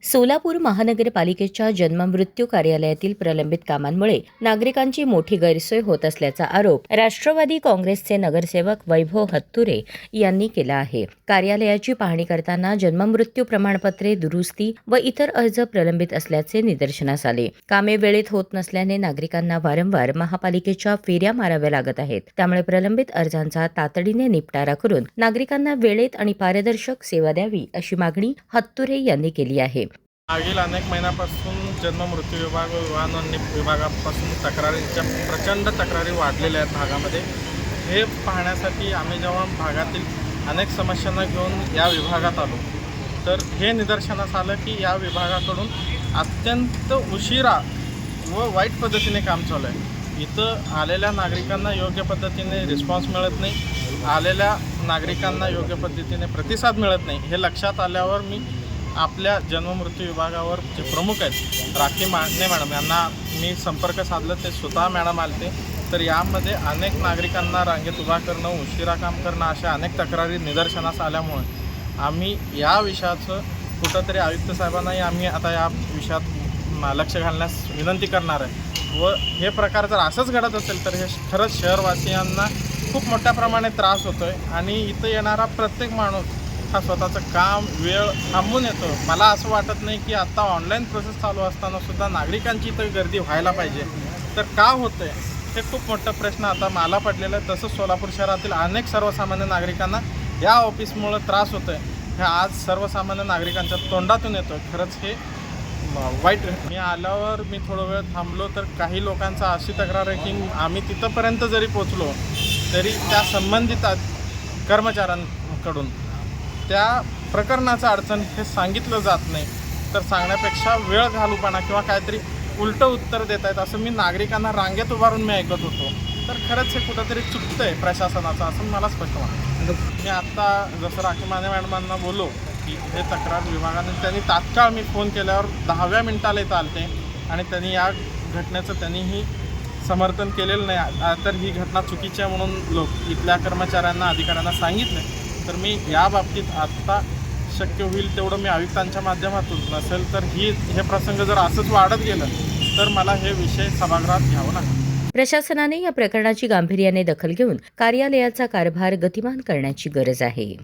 सोलापूर महानगरपालिकेच्या जन्ममृत्यू कार्यालयातील प्रलंबित कामांमुळे नागरिकांची मोठी गैरसोय होत असल्याचा आरोप राष्ट्रवादी काँग्रेसचे नगरसेवक वैभव हत्तुरे यांनी केला आहे। कार्यालयाची पाहणी करताना जन्ममृत्यू प्रमाणपत्रे दुरुस्ती व इतर अर्ज प्रलंबित असल्याचे निदर्शनास आले। कामे वेळेत होत नसल्याने नागरिकांना वारंवार महापालिकेच्या फेऱ्या माराव्या लागत आहेत। त्यामुळे प्रलंबित अर्जांचा तातडीने निपटारा करून नागरिकांना वेळेत आणि पारदर्शक सेवा द्यावी अशी मागणी हत्तुरे यांनी केली आहे। मागील अनेक महिन्यापासून जन्म मृत्यू विभाग व विवाह नोंदणी विभागापासून प्रचंड तक्रारी वाढलेल्या आहेत भागामध्ये। हे पाहण्यासाठी आम्ही जेव्हा भागातील अनेक समस्यांना घेऊन या विभागात आलो तर हे निदर्शनास आलं की या विभागाकडून अत्यंत उशिरा व वाईट पद्धतीने काम चालू आहे। इथं आलेल्या नागरिकांना योग्य पद्धतीने रिस्पॉन्स मिळत नाही, आलेल्या नागरिकांना योग्य पद्धतीने प्रतिसाद मिळत नाही। हे लक्षात आल्यावर मी आपल्या जन्ममृत्यू विभागावर जे प्रमुख आहेत राखी माने मॅडम यांना मी संपर्क साधला। ते स्वतः मॅडम आलते। तर यामध्ये अनेक नागरिकांना रांगेत उभा करणं, उशिरा काम करणं अशा अनेक तक्रारी निदर्शनास आल्यामुळे आम्ही या विषयाचं कुठंतरी आयुक्त साहेबांनाही आम्ही आता या विषयात लक्ष घालण्यास विनंती करणार आहे। व हे प्रकार जर असंच घडत असेल तर हे खरंच शहरवासियांना खूप मोठ्या प्रमाणात त्रास होतो आहे आणि इथं येणारा प्रत्येक माणूस हा स्वतःचं काम वेळ थांबून येतो। मला असं वाटत नाही की आता ऑनलाईन प्रोसेस चालू असताना सुद्धा नागरिकांची इथं गर्दी व्हायला पाहिजे। तर का होतं आहे हे खूप मोठा प्रश्न आता मला पडलेला आहे। तसंच सोलापूर शहरातील अनेक सर्वसामान्य नागरिकांना या ऑफिसमुळे त्रास होतो आहे। हे आज सर्वसामान्य नागरिकांच्या तोंडातून येतो। खरंच हे वाईट। मी आल्यावर मी थोडा वेळ थांबलो तर काही लोकांचा अशी तक्रार आहे की आम्ही तिथंपर्यंत जरी पोचलो तरी त्या संबंधित कर्मचाऱ्यांकडून त्या प्रकरणाचं अडचण हे सांगितलं जात नाही। तर सांगण्यापेक्षा वेळ घालूपणा किंवा काहीतरी उलटं उत्तर देत आहेत असं मी नागरिकांना रांगेत उभारून मी ऐकत होतो। तर खरंच हे कुठंतरी चुकतं आहे प्रशासनाचं असं मला स्पष्ट वाटतं। मी आत्ता जसं राखी माने मॅडमांना बोललो की हे तक्रार विभागाने त्यांनी तात्काळ मी फोन केल्यावर 10व्या मिनिटाला इथं आलते आणि त्यांनी या घटनेचं त्यांनीही समर्थन केलेलं नाही। तर ही घटना चुकीची आहे म्हणून इथल्या कर्मचाऱ्यांना अधिकाऱ्यांना सांगितलं। तर मी या बाबतीत आत्ता शक्य होईल तेवढं मी आयुक्तांच्या माध्यमातून नसेल तर हे प्रसंग जर असंच वाढत गेलं तर मला हे विषय सभागृहात घ्यावं लागेल। प्रशासनाने या प्रकरणाची गांभीर्याने दखल घेऊन कार्यालयाचा कारभार गतिमान करण्याची गरज आहे।